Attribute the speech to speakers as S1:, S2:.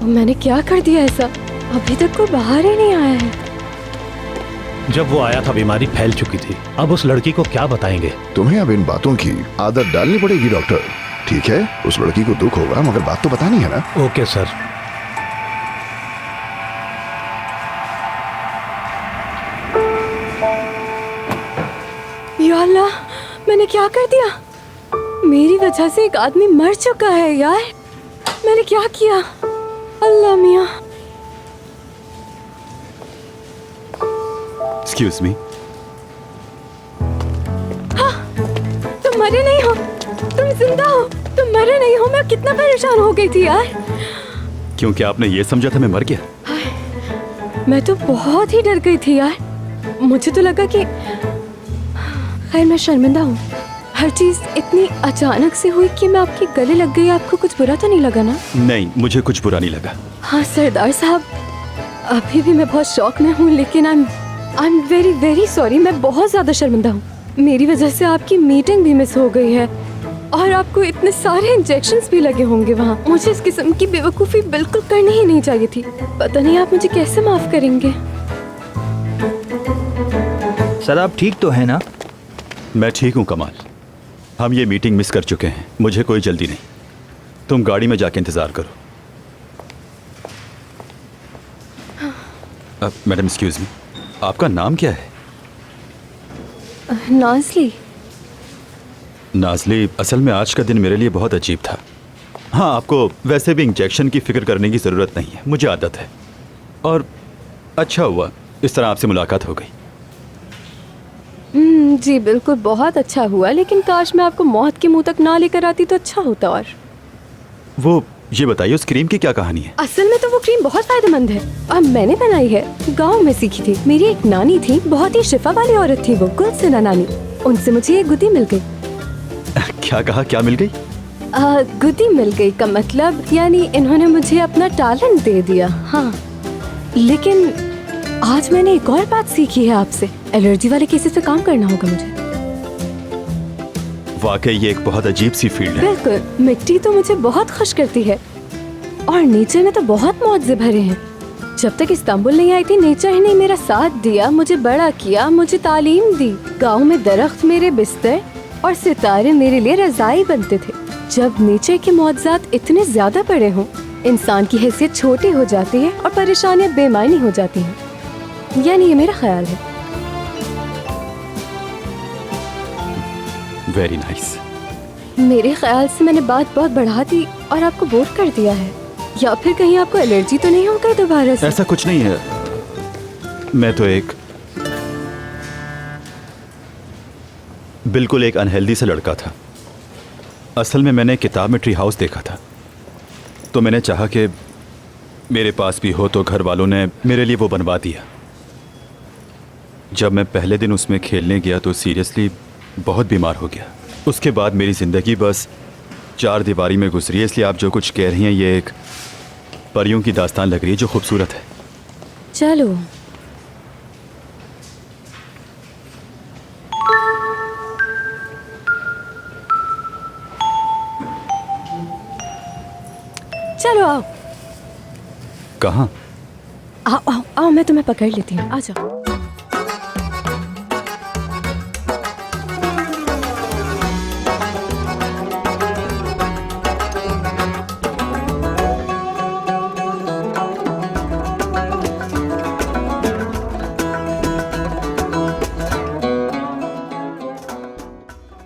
S1: मैंने क्या कर दिया ऐसा? अभी तक कोई बाहर ही नहीं आया है।
S2: जब वो आया था बीमारी फैल चुकी थी। अब उस लड़की को क्या बताएंगे?
S3: तुम्हें अब इन बातों की आदत डालनी पड़ेगी डॉक्टर। ठीक है, उस लड़की को दुख होगा मगर बात तो बतानी है ना।
S2: Okay sir.
S1: या अल्लाह, मैंने क्या कर दिया? मेरी वजह से एक आदमी मर चुका है यार। मैंने क्या किया? अल्लाह मियाँ।
S4: Excuse me.
S1: हाँ, तुम मरे नहीं हो, तुम जिंदा हो, तुम मरे नहीं हो। मैं कितना परेशान हो गई थी यार।
S4: क्योंकि आपने ये समझा था मैं मर गया।
S1: मैं तो बहुत ही डर गई थी यार। मुझे तो लगा कि खैर, मैं शर्मिंदा हूँ। हर चीज इतनी अचानक से हुई कि मैं आपके गले लग गई। आपको कुछ बुरा तो नहीं लगा ना?
S4: नहीं, मुझे कुछ बुरा नहीं लगा।
S1: हाँ सरदार साहब, अभी भी मैं बहुत शौक में हूँ, लेकिन I am very very sorry. मैं बहुत ज्यादा शर्मिंदा हूँ। मेरी वजह से आपकी मीटिंग भी मिस हो गई है और आपको इतने सारे इंजेक्शंस भी लगे होंगे वहाँ। मुझे इस किस्म की बेवकूफ़ी बिल्कुल करनी ही नहीं चाहिए थी। पता नहीं आप मुझे कैसे माफ करेंगे।
S5: सर आप ठीक तो है ना?
S4: मैं ठीक हूँ कमाल। हम ये मीटिंग मिस कर चुके हैं। मुझे कोई जल्दी नहीं। तुम गाड़ी में जाके इंतज़ार करो। मैडम एक्सक्यूज़ मी, आपका नाम क्या है?
S1: नाज़ली।
S4: नाज़ली, असल में आज का दिन मेरे लिए बहुत अजीब था। हाँ, आपको वैसे भी इंजेक्शन की फ़िक्र करने की ज़रूरत नहीं है, मुझे आदत है। और अच्छा हुआ इस तरह आपसे मुलाकात हो गई।
S1: जी बिल्कुल, बहुत अच्छा हुआ, लेकिन काश मैं आपको मौत के मुंह तक ना लेकर आती तो अच्छा होता। और
S4: वो ये बताइए, उस क्रीम की क्या कहानी है?
S1: असल में तो वो क्रीम बहुत फायदेमंद है और मैंने बनाई है। गांव में सीखी थी। मेरी एक नानी थी, बहुत ही शिफा वाली औरत थी वो, गुलसिना नानी। उनसे मुझे एक गुद्दी मिल गई।
S4: क्या कहा? क्या मिल गई?
S1: गुद्दी मिल गई का मतलब यानी इन्होंने मुझे अपना टैलेंट दे दिया। हाँ, लेकिन आज मैंने एक और बात सीखी है आपसे। एलर्जी वाले केसेस पे काम करना होगा मुझे।
S4: वाकई ये एक बहुत अजीब सी फील्ड है।
S1: बिल्कुल, मिट्टी तो मुझे बहुत खुश करती है और नेचर में तो बहुत मौजे भरे हैं। जब तक इस्तांबुल नहीं आई थी, नेचर ने मेरा साथ दिया, मुझे बड़ा किया, मुझे तालीम दी। गांव में दरख्त मेरे बिस्तर और सितारे मेरे लिए रजाई बनते थे। जब नेचर के मौजज़ात इतने ज्यादा बड़े हों, इंसान की हैसियत छोटी हो जाती है और परेशानियां बेमानी हो जाती हैं। यानी ये मेरा ख्याल है।
S4: Very nice.
S1: मेरे ख्याल से मैंने बात बहुत बढ़ा दी और आपको बोर कर दिया है, या फिर कहीं आपको एलर्जी तो नहीं हो गई दोबारा से?
S4: ऐसा कुछ नहीं है। मैं तो बिल्कुल एक अनहेल्दी सा लड़का था। असल में मैंने किताब में ट्री हाउस देखा था, तो मैंने चाहा कि मेरे पास भी हो, तो घर वालों ने मेरे लिए वो बनवा दिया। जब मैं पहले दिन उसमें खेलने गया तो सीरियसली बहुत बीमार हो गया। उसके बाद मेरी ज़िंदगी बस चार दीवारी में गुजरी है। इसलिए आप जो कुछ कह रही हैं ये एक परियों की दास्तान लग रही है जो खूबसूरत है।
S1: चलो, चलो आओ।
S4: कहाँ?
S1: आओ आओ आओ, मैं तुम्हें पकड़ लेती हूँ, आ जाओ।